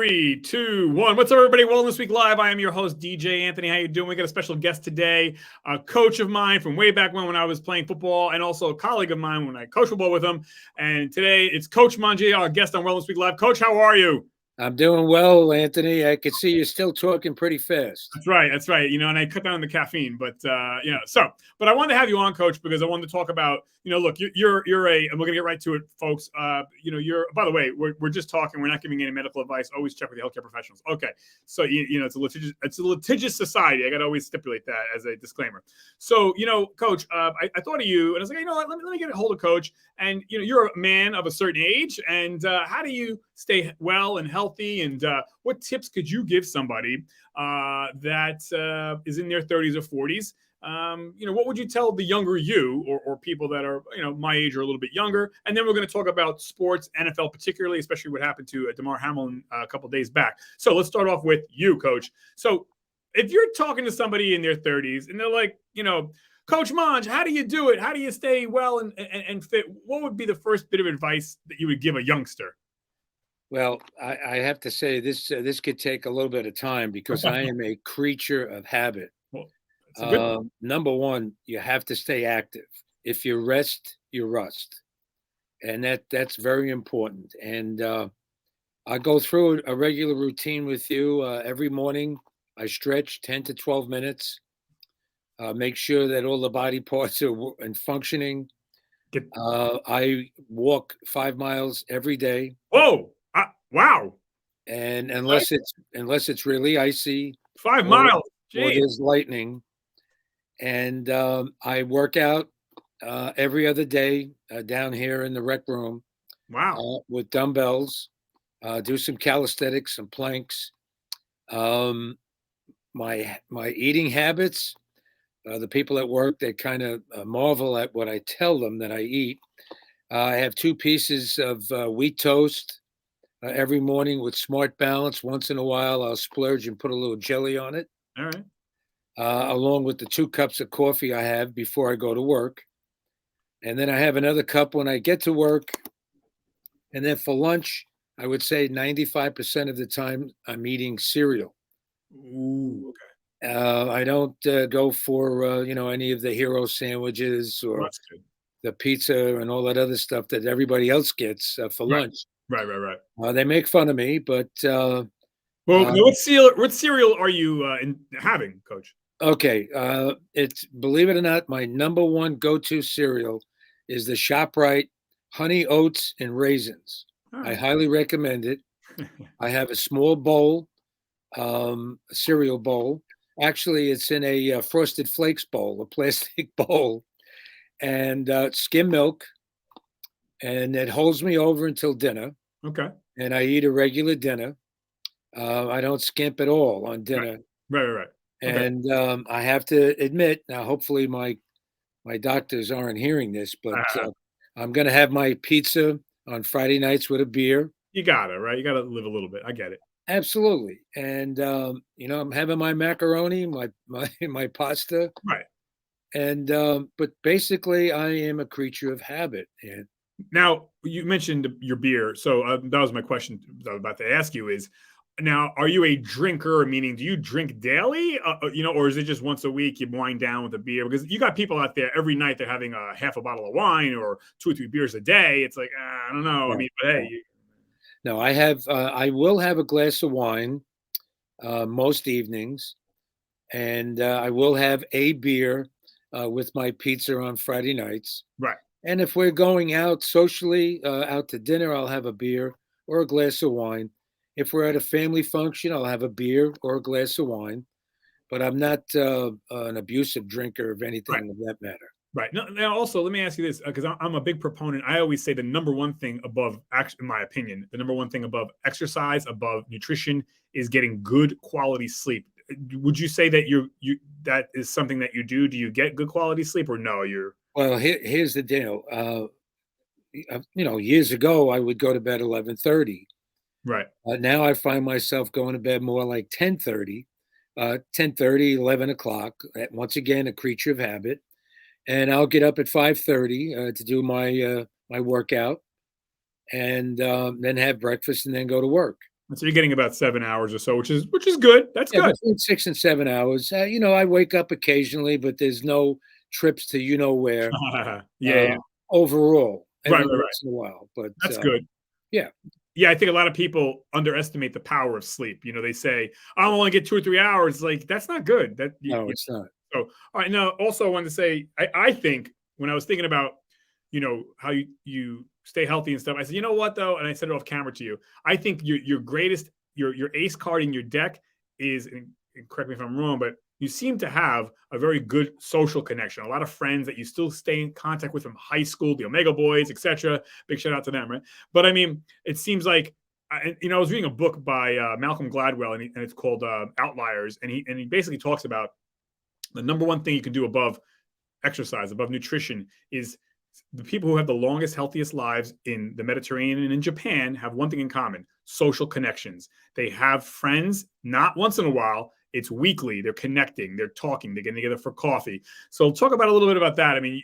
Three, two, one. What's up, everybody? Wellness Week Live. I am your host, DJ Anthony. How you doing? We got a special guest today, a coach of mine from way back when I was playing football, and also a colleague of mine when I coached football with him. And today it's Coach Manji, our guest on Wellness Week Live. Coach, how are you? I'm doing well, Anthony. I can see you're still talking pretty fast. That's right. That's right. And I cut down on the caffeine, but but I wanted to have you on, Coach, because I wanted to talk about, look, you're and we're gonna get right to it, folks. You're. By the way, we're just talking. We're not giving any medical advice. Always check with the healthcare professionals. Okay. So it's a litigious society. I got to always stipulate that as a disclaimer. So Coach, I thought of you, and I was like, let me get a hold of Coach. And you're a man of a certain age, and how do you stay well and healthy? And what tips could you give somebody that is in their 30s or 40s? What would you tell the younger you or people that are, my age or a little bit younger? And then we're going to talk about sports, NFL particularly, especially what happened to Damar Hamlin a couple of days back. So let's start off with you, Coach. So if you're talking to somebody in their 30s and they're like, Coach Manj, how do you do it? How do you stay well and fit? What would be the first bit of advice that you would give a youngster? Well, I have to say this could take a little bit of time because I am a creature of habit. Well, number one, you have to stay active. If you rest, you rust, and that's very important. And I go through a regular routine with you every morning. I stretch 10 to 12 minutes. Make sure that all the body parts are functioning. I walk 5 miles every day. Whoa! Wow! And unless it's really icy, 5 miles, or there's lightning, and I work out every other day down here in the rec room. Wow! With dumbbells, do some calisthenics, some planks. My eating habits. The people at work, they kind of marvel at what I tell them that I eat. I have 2 pieces of wheat toast every morning with Smart Balance. Once in a while, I'll splurge and put a little jelly on it. All right. Along with the 2 cups of coffee I have before I go to work. And then I have another cup when I get to work. And then for lunch, I would say 95% of the time I'm eating cereal. Ooh, okay. I don't go for any of the hero sandwiches or the pizza and all that other stuff that everybody else gets for lunch. Right. They make fun of me, but what cereal are you having, Coach? Okay, it's, believe it or not, my number one go-to cereal is the ShopRite Honey Oats and Raisins. I highly recommend it. I have a small bowl, a cereal bowl. Actually, it's in a Frosted Flakes bowl, a plastic bowl, and skim milk, and it holds me over until dinner. Okay. And I eat a regular dinner. I don't skimp at all on dinner. Right. Okay. And I have to admit, now hopefully my doctors aren't hearing this, but I'm going to have my pizza on Friday nights with a beer. You got it, right? You got to live a little bit. I get it. Absolutely. And, I'm having my macaroni, my pasta. Right. And, but basically I am a creature of habit. And now you mentioned your beer. So that was my question I was about to ask you is, now, are you a drinker? Meaning, do you drink daily? Or is it just once a week you wind down with a beer? Because you got people out there every night they're having a half a bottle of wine or 2 or 3 beers a day. It's like I don't know. Yeah. I mean, but hey. No, I have. I will have a glass of wine most evenings, and I will have a beer with my pizza on Friday nights. Right. And if we're going out socially, out to dinner, I'll have a beer or a glass of wine. If we're at a family function, I'll have a beer or a glass of wine, but I'm not an abusive drinker of anything of that matter. Right. Now, also, let me ask you this, because I'm a big proponent. I always say the number one thing above, in my opinion, the number one thing above exercise, above nutrition, is getting good quality sleep. Would you say that that is something that you do? Do you get good quality sleep, or no? Well, here's the deal. Years ago, I would go to bed 11:30. Right. Now I find myself going to bed more like 10:30, 10:30, 11 o'clock. Once again, a creature of habit. And I'll get up at 5:30 to do my workout, and then have breakfast and then go to work. And so you're getting about 7 hours or so, which is good. That's Yeah, good. between 6 and 7 hours. I wake up occasionally, but there's no trips to where Yeah, uh, yeah. overall Right, every right, right. once in a while. But That's good. yeah, Yeah, I think a lot of people underestimate the power of sleep. They say, "I'll only get 2 or 3 hours." Like, that's not good. no, it's not. So, all right. Now, also, I wanted to say, I think when I was thinking about, how you stay healthy and stuff, I said, you know what though, and I said it off camera to you. I think your greatest, your ace card in your deck is, and correct me if I'm wrong, but you seem to have a very good social connection. A lot of friends that you still stay in contact with from high school, the Omega Boys, etc. Big shout out to them, right? But I mean, it seems like, I was reading a book by Malcolm Gladwell, and it's called Outliers, and he basically talks about the number one thing you can do above exercise, above nutrition, is the people who have the longest, healthiest lives in the Mediterranean and in Japan have one thing in common: social connections. They have friends, not once in a while. It's weekly. They're connecting, they're talking, they're getting together for coffee. So talk about a little bit about that. I mean,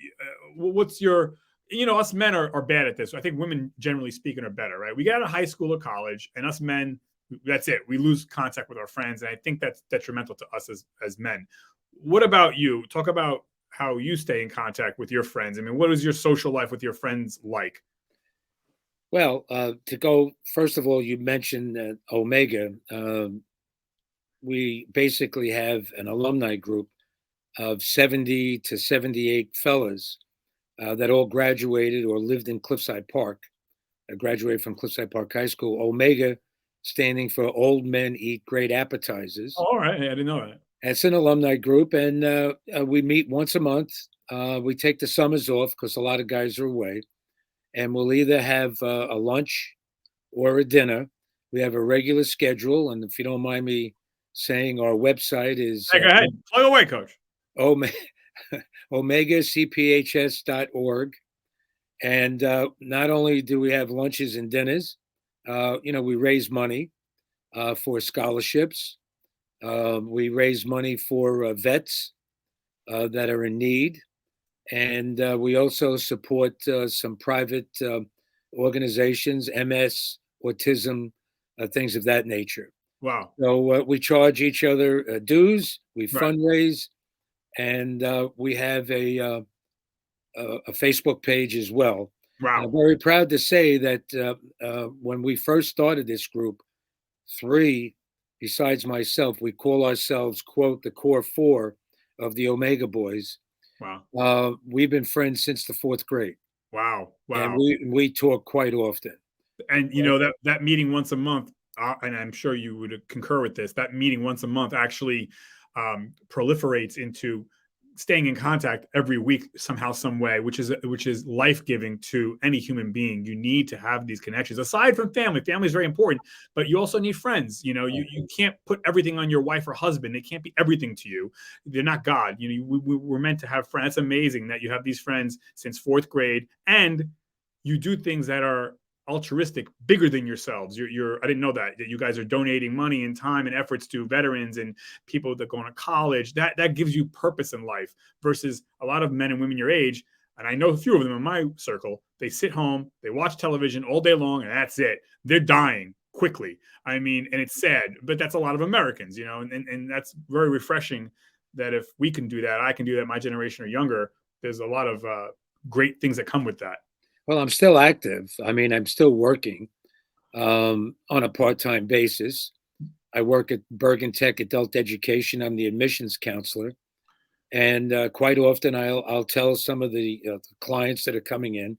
what's your, us men are bad at this. I think women, generally speaking, are better, right? We get out of high school or college, and us men, that's it. We lose contact with our friends. And I think that's detrimental to us as men. What about you? Talk about how you stay in contact with your friends. I mean, what is your social life with your friends like? Well, to go first of all, you mentioned Omega. We basically have an alumni group of 70 to 78 fellas that all graduated or lived in Cliffside Park, graduated from Cliffside Park High School. Omega standing for Old Men Eat Great Appetizers. Oh, all right. I didn't know that. It's an alumni group, and we meet once a month. We take the summers off because a lot of guys are away, and we'll either have a lunch or a dinner. We have a regular schedule, and if you don't mind me saying, our website is Hey, go ahead. Plug away, Coach. OmegaCPHS.org. And not only do we have lunches and dinners, we raise money for scholarships. We raise money for vets that are in need. And we also support some private organizations, MS, autism, things of that nature. Wow. So we charge each other dues, we Right. fundraise, and we have a Facebook page as well. Wow. I'm very proud to say that when we first started this group, 3, besides myself, we call ourselves, quote, the core 4 of the Omega Boys. Wow. We've been friends since the 4th grade. Wow. And Wow. we talk quite often. And that meeting once a month, and I'm sure you would concur with this, that meeting once a month actually proliferates into staying in contact every week somehow, some way, which is life-giving to any human being. You need to have these connections aside from family. Family is very important, but you also need friends. You can't put everything on your wife or husband. They can't be everything to you. They're not God. We're meant to have friends. It's amazing that you have these friends since 4th grade, and you do things that are altruistic, bigger than yourselves. I didn't know that you guys are donating money and time and efforts to veterans and people that go to college. That gives you purpose in life, versus a lot of men and women your age. And I know a few of them in my circle. They sit home, they watch television all day long, and that's it. They're dying quickly. I mean, and it's sad, but that's a lot of Americans, and that's very refreshing that if we can do that, I can do that, my generation or younger. There's a lot of great things that come with that. Well, I'm still active. I mean, I'm still working on a part-time basis. I work at Bergen Tech Adult Education. I'm the admissions counselor, and quite often I'll tell some of the clients that are coming in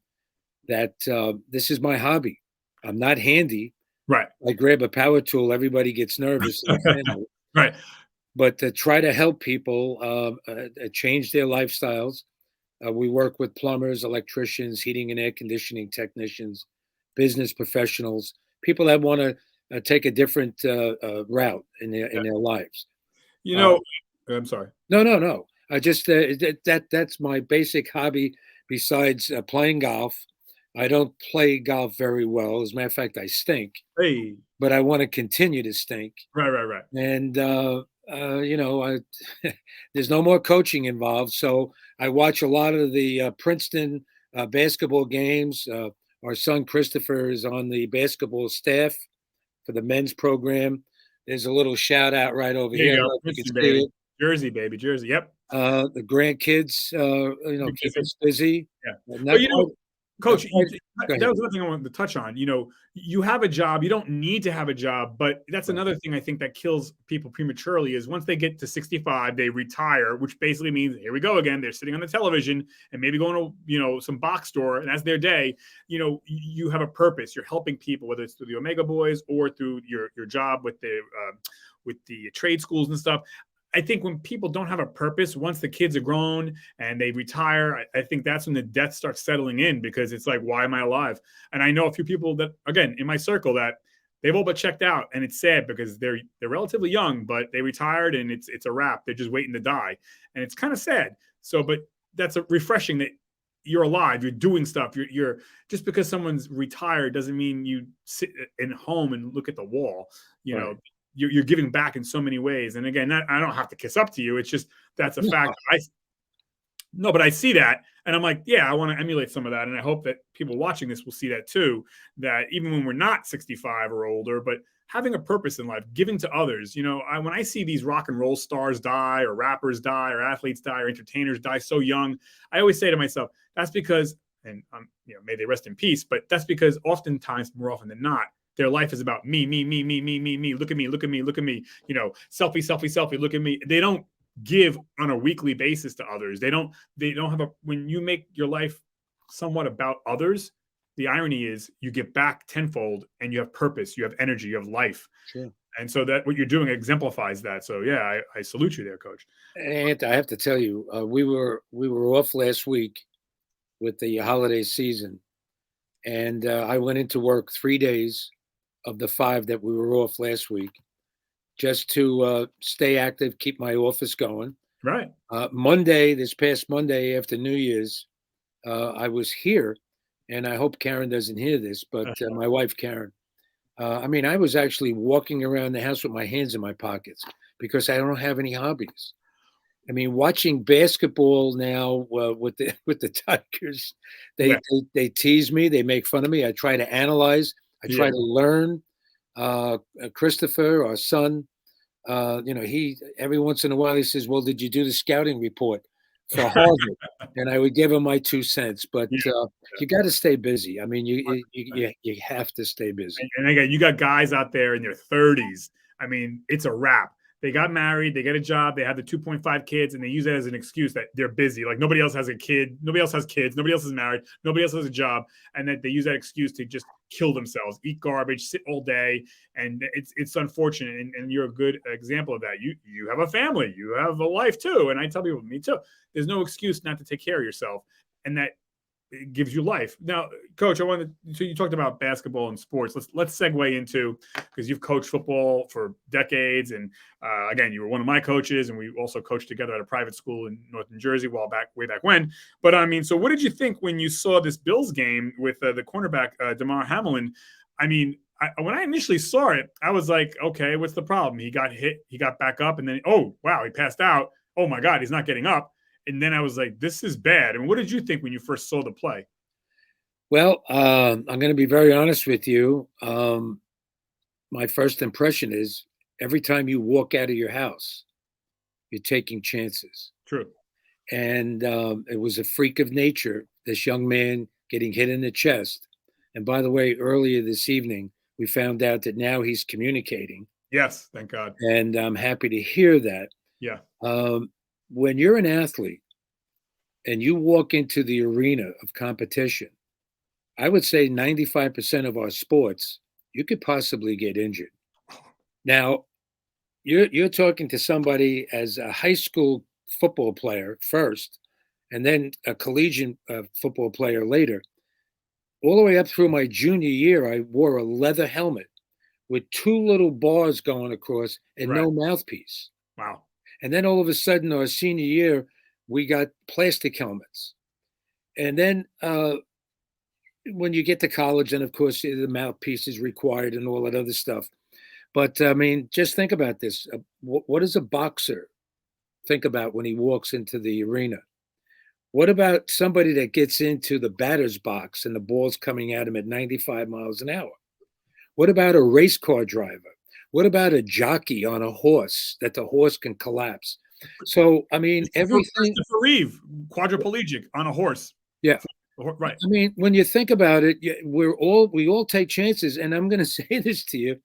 that this is my hobby. I'm not handy. Right. I grab a power tool. Everybody gets nervous. Right. But to try to help people change their lifestyles. We work with plumbers, electricians, heating and air conditioning technicians, business professionals, people that want to take a different route in their lives. I'm sorry. No. I just that's my basic hobby. Besides playing golf, I don't play golf very well. As a matter of fact, I stink. Hey. But I want to continue to stink. Right. And there's no more coaching involved. So I watch a lot of the Princeton basketball games. Our son Christopher is on the basketball staff for the men's program. There's a little shout out right over There here. I you don't go. know if you Princeton, can see baby. it. Jersey, baby. Jersey. Yep. The grandkids, Keep keep busy. us busy. Yeah. Not Well, quite, not Coach, quite. Go that ahead. was another thing I wanted to touch on. You have a job. You don't need to have a job, but that's Right. another thing I think that kills people prematurely is once they get to 65, they retire, which basically means here we go again. They're sitting on the television and maybe going to some box store, and that's their day. You have a purpose. You're helping people, whether it's through the Omega Boys or through your job with the trade schools and stuff. I think when people don't have a purpose, once the kids are grown and they retire, I think that's when the death starts settling in because it's like, why am I alive? And I know a few people that, again, in my circle that they've all but checked out, and it's sad because they're relatively young, but they retired and it's a wrap. They're just waiting to die, and it's kind of sad. So, but that's refreshing that you're alive, you're doing stuff. You're just because someone's retired doesn't mean you sit in home and look at the wall. Right. You're giving back in so many ways. And again, I don't have to kiss up to you. It's just that's a fact. No, but I see that, and I'm like, yeah, I want to emulate some of that, and I hope that people watching this will see that too. That even when we're not 65 or older, but having a purpose in life, giving to others. When I see these rock and roll stars die, or rappers die, or athletes die, or entertainers die so young, I always say to myself, that's because, and may they rest in peace, but that's because oftentimes, more often than not, their life is about me, me, me, me, me, me, me. Look at me, look at me, look at me. Selfie, selfie, selfie. Look at me. They don't give on a weekly basis to others. They don't have when you make your life somewhat about others, the irony is you get back tenfold and you have purpose, you have energy, you have life. Sure. And so that what you're doing exemplifies that. So yeah, I salute you there, Coach. And I have to tell you, we were off last week with the holiday season, and I went into work 3 days of the 5 that we were off last week, just to stay active, keep my office going. Right. This past Monday after New Year's, I was here, and I hope Karen doesn't hear this, but my wife, Karen, I was actually walking around the house with my hands in my pockets because I don't have any hobbies. Watching basketball now with the Tigers, they tease me, they make fun of me. I try to analyze, I try to learn. Christopher, our son, he every once in a while he says, "Well, did you do the scouting report for Harvard?" And I would give him my 2 cents. But you got to stay busy. You have to stay busy. And again, you got guys out there in their 30s. It's a wrap. They got married, they get a job, they have the 2.5 kids, and they use that as an excuse that they're busy. Like nobody else has a kid, nobody else has kids, nobody else is married, nobody else has a job, and that they use that excuse to just kill themselves, eat garbage, sit all day, and it's unfortunate. And you're a good example of that. You have a family, you have a life too, and I tell people, me too. There's no excuse not to take care of yourself, and that it gives you life. Now, Coach, so you talked about basketball and sports. Let's segue into, because you've coached football for decades, and again, you were one of my coaches, and we also coached together at a private school in North New Jersey way back when. But so what did you think when you saw this Bills game with the cornerback Damar Hamlin? When I initially saw it, I was like, okay, what's the problem? He got hit, he got back up, and then oh wow, he passed out. Oh my God, he's not getting up. And then I was like, this is bad. And what did you think when you first saw the play? Well, I'm going to be very honest with you. My first impression is every time you walk out of your house, you're taking chances. True. And it was a freak of nature, this young man getting hit in the chest. And by the way, earlier this evening, we found out that now he's communicating. Yes, thank God. And I'm happy to hear that. Yeah. When you're an athlete and you walk into the arena of competition, I would say 95% of our sports, you could possibly get injured. Now, you're talking to somebody as a high school football player first, and then a collegiate football player later. All the way up through my junior year, I wore a leather helmet with 2 little bars going across and no mouthpiece. Wow. And then all of a sudden, our senior year, we got plastic helmets. And then when you get to college, and of course, the mouthpiece is required and all that other stuff. But just think about this. What does a boxer think about when he walks into the arena? What about somebody that gets into the batter's box and the ball's coming at him at 95 miles an hour? What about a race car driver? What about a jockey on a horse that the horse can collapse? So, I mean, everything. Christopher Reeve, quadriplegic on a horse. Yeah. Right. I mean, when you think about it, we all take chances. And I'm going to say this to you: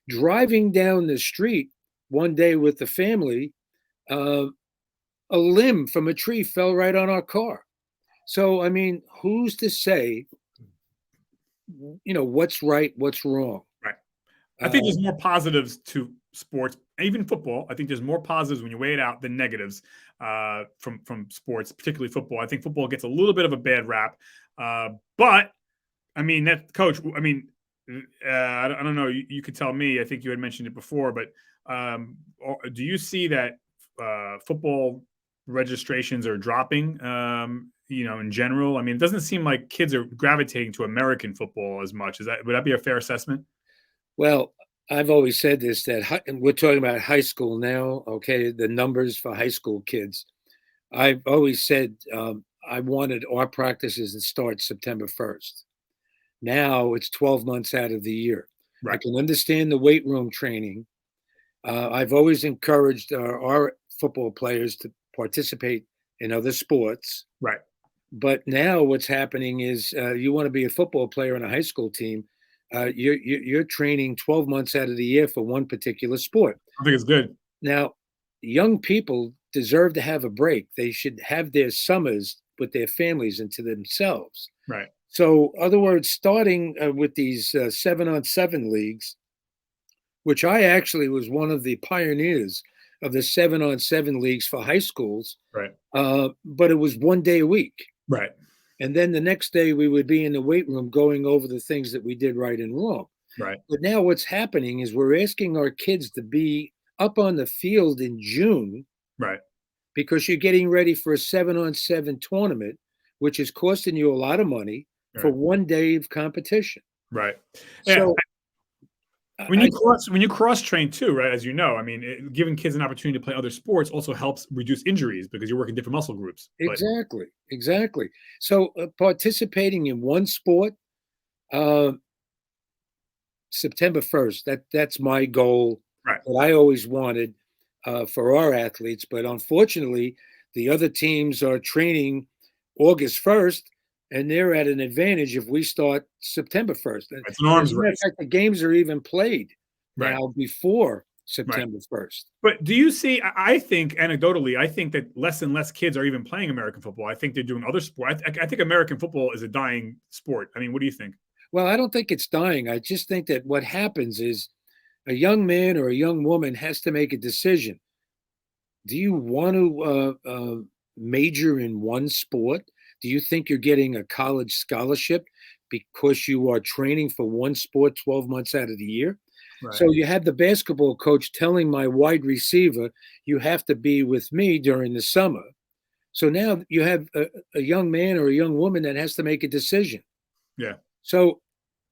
driving down the street one day with the family, uh, a limb from a tree fell right on our car. So, I mean, who's to say, what's right, what's wrong? Right. I think there's more positives to sports, even football. I think there's more positives when you weigh it out than negatives from sports, particularly football. I think football gets a little bit of a bad rap, but I mean, that coach. I mean, I don't know. You could tell me. I think you had mentioned it before, but do you see that football registrations are dropping? In general, I mean, it doesn't seem like kids are gravitating to American football as much. Would that be a fair assessment? Well, I've always said this and we're talking about high school now. Okay, the numbers for high school kids. I've always said I wanted our practices to start September 1st. Now it's 12 months out of the year. Right. I can understand the weight room training. I've always encouraged our football players to participate in other sports. Right. But now what's happening is you want to be a football player on a high school team. You're training 12 months out of the year for one particular sport. I think it's good. Now, young people deserve to have a break. They should have their summers with their families and to themselves. Right. So, other words, starting with these 7-on-7 leagues, which I actually was one of the pioneers of the 7-on-7 leagues for high schools. Right. But it was one day a week. Right. And then the next day we would be in the weight room going over the things that we did right and wrong. Right. But now what's happening is we're asking our kids to be up on the field in June. Right. Because you're getting ready for a 7-on-7 tournament, which is costing you a lot of money for one day of competition. Right. So when you cross train too, right? As you know, I mean, giving kids an opportunity to play other sports also helps reduce injuries because you're working different muscle groups. Exactly. So participating in one sport, September 1st, that's my goal. Right. That I always wanted for our athletes. But unfortunately, the other teams are training August 1st. And they're at an advantage if we start September 1st. It's an arms race. In fact, the games are even played now before September 1st. But do you see, I think anecdotally, I think that less and less kids are even playing American football. I think they're doing other sports. I think American football is a dying sport. I mean, what do you think? Well, I don't think it's dying. I just think that what happens is a young man or a young woman has to make a decision. Do you want to major in one sport? Do you think you're getting a college scholarship because you are training for one sport 12 months out of the year? Right. So you have the basketball coach telling my wide receiver, you have to be with me during the summer. So now you have a young man or a young woman that has to make a decision. Yeah. So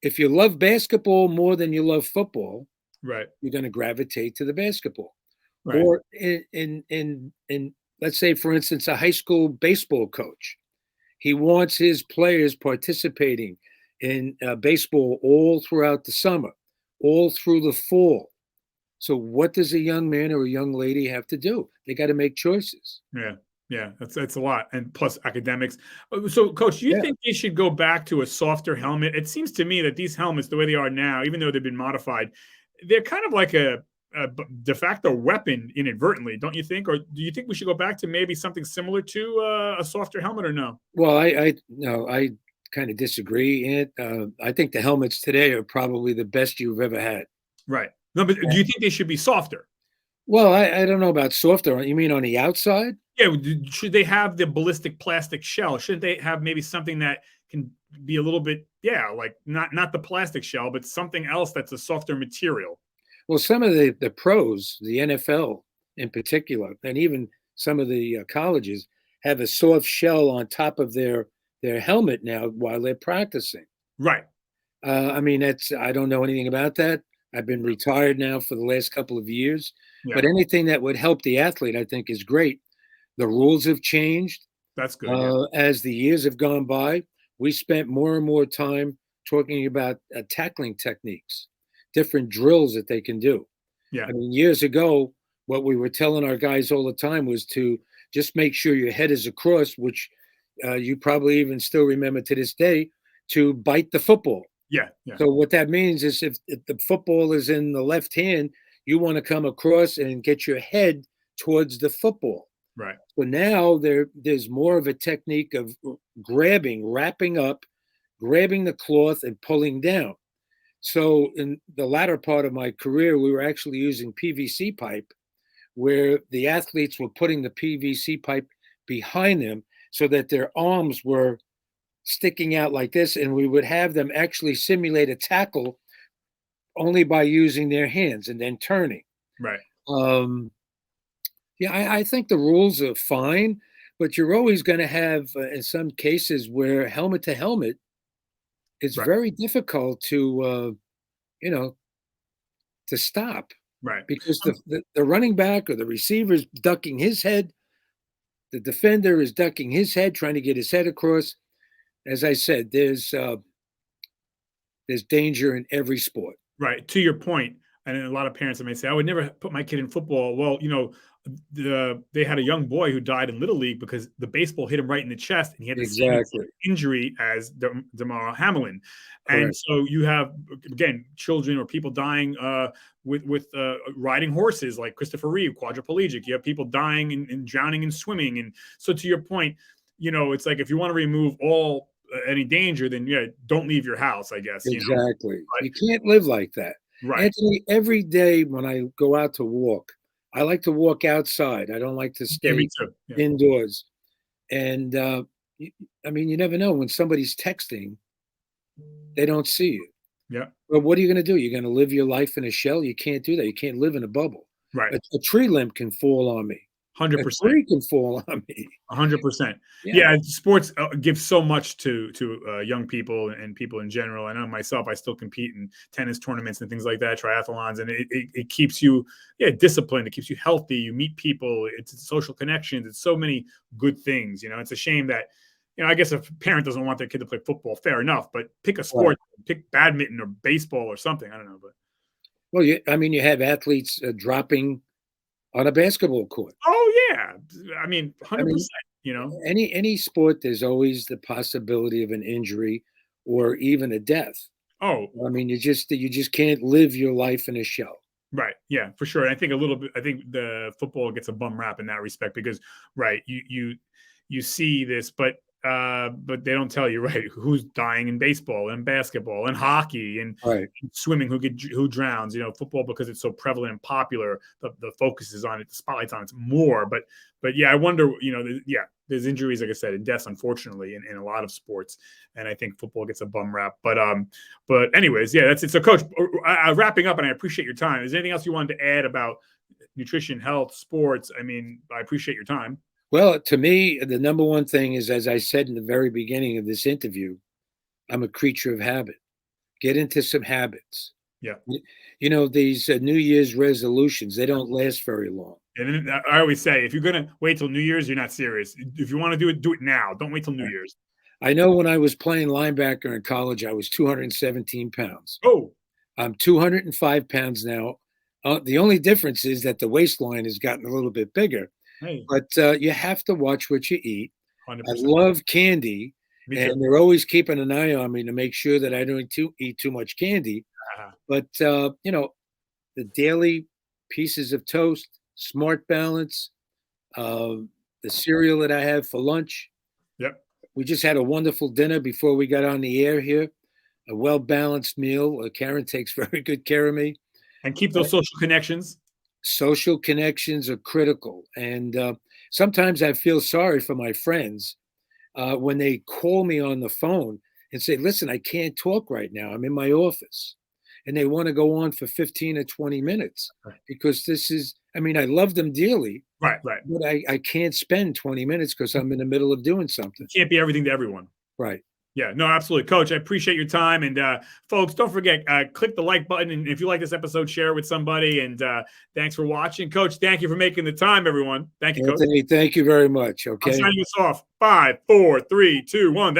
if you love basketball more than you love football, right, you're going to gravitate to the basketball. Right. Or in let's say, for instance, a high school baseball coach. He wants his players participating in baseball all throughout the summer, all through the fall. So what does a young man or a young lady have to do? They got to make choices. Yeah, that's a lot. And plus academics. So, Coach, do you think they should go back to a softer helmet? It seems to me that these helmets, the way they are now, even though they've been modified, they're kind of like a de facto weapon inadvertently, don't you think? Or do you think we should go back to maybe something similar to a softer helmet, or no? Well, I kind of disagree. I think the helmets today are probably the best you've ever had. Right. No, but do you think they should be softer? Well, I don't know about softer. You mean on the outside? Yeah. Should they have the ballistic plastic shell? Shouldn't they have maybe something that can be a little bit, like not the plastic shell, but something else that's a softer material? Well, some of the pros, the NFL in particular, and even some of the colleges have a soft shell on top of their helmet now while they're practicing. Right. I mean, I don't know anything about that. I've been retired now for the last couple of years. Yeah. But anything that would help the athlete, I think, is great. The rules have changed. That's good. As the years have gone by, we spent more and more time talking about tackling techniques. different drills that they can do. Yeah. I mean, years ago, what we were telling our guys all the time was to just make sure your head is across, which you probably even still remember to this day, to bite the football. Yeah. Yeah. So what that means is if the football is in the left hand, you want to come across and get your head towards the football. Right. So now there's more of a technique of grabbing, wrapping up, grabbing the cloth and pulling down. So in the latter part of my career, we were actually using PVC pipe, where the athletes were putting the PVC pipe behind them so that their arms were sticking out like this, and we would have them actually simulate a tackle only by using their hands and then turning. Right. Yeah, I think the rules are fine, but you're always going to have, in some cases, where helmet to helmet, it's Right. very difficult to, to stop, Right. because the running back or the receiver is ducking his head, the defender is ducking his head, trying to get his head across. As I said, there's danger in every sport. Right. To your point, and a lot of parents may say, I would never put my kid in football. Well, they had a young boy who died in Little League because the baseball hit him right in the chest, and he had the same injury as Damar Hamlin. And Correct. so you have, again, children or people dying with riding horses, like Christopher Reeve, quadriplegic. You have people dying and drowning in swimming. And so to your point, it's like, if you want to remove all any danger, then don't leave your house, I guess. Exactly. You can't live like that. Right. Anthony, every day when I go out to walk, I like to walk outside. I don't like to stay indoors. And I mean, you never know when somebody's texting, they don't see you. Yeah. But what are you going to do? You're going to live your life in a shell? You can't do that. You can't live in a bubble. Right. A tree limb can fall on me. 100%. A tree can fall on me. 100%. Yeah, sports give so much to young people and people in general. I know myself, I still compete in tennis tournaments and things like that, triathlons, and it keeps you disciplined. It keeps you healthy. You meet people. It's social connections. It's so many good things. It's a shame that, I guess if a parent doesn't want their kid to play football, fair enough, but pick a sport, pick badminton or baseball or something. I don't know, but. Well, you have athletes dropping on a basketball court. Oh yeah, I mean, 100%. Any sport, there's always the possibility of an injury or even a death. Oh, I mean, you just can't live your life in a shell. Right. Yeah, for sure. And I think I think the football gets a bum rap in that respect because, right, you see this, but they don't tell you, right, who's dying in baseball and basketball and hockey and swimming, who drowns. Football, because it's so prevalent and popular, the focus is on it, the spotlight's on it more. But yeah, I wonder, there's injuries, like I said, and deaths, unfortunately, in a lot of sports, and I think football gets a bum rap. But anyways, yeah, that's it. So, Coach, wrapping up, and I appreciate your time. Is there anything else you wanted to add about nutrition, health, sports? I mean, I appreciate your time. Well, to me, the number one thing is, as I said in the very beginning of this interview, I'm a creature of habit. Get into some habits. Yeah. These New Year's resolutions, they don't last very long. And then I always say, if you're going to wait till New Year's, you're not serious. If you want to do it now. Don't wait till New Year's. I know when I was playing linebacker in college, I was 217 pounds. Oh. I'm 205 pounds now. The only difference is that the waistline has gotten a little bit bigger. Hey. But you have to watch what you eat. 100%. I love candy, and they're always keeping an eye on me to make sure that I don't eat too much candy. But, the daily pieces of toast, Smart Balance, the cereal that I have for lunch. Yep. We just had a wonderful dinner before we got on the air here, a well-balanced meal. Karen takes very good care of me. And keep those social connections. Social connections are critical. And sometimes I feel sorry for my friends when they call me on the phone and say, listen, I can't talk right now. I'm in my office. And they want to go on for 15 or 20 minutes because I love them dearly. Right. But I can't spend 20 minutes because I'm in the middle of doing something. You can't be everything to everyone. Right. Yeah, no, absolutely. Coach, I appreciate your time. And folks, don't forget, click the like button. And if you like this episode, share it with somebody. And thanks for watching. Coach, thank you for making the time, everyone. Thank you, Coach. Anthony, thank you very much. Okay. I'm signing this off. 5, 4, 3, 2, 1.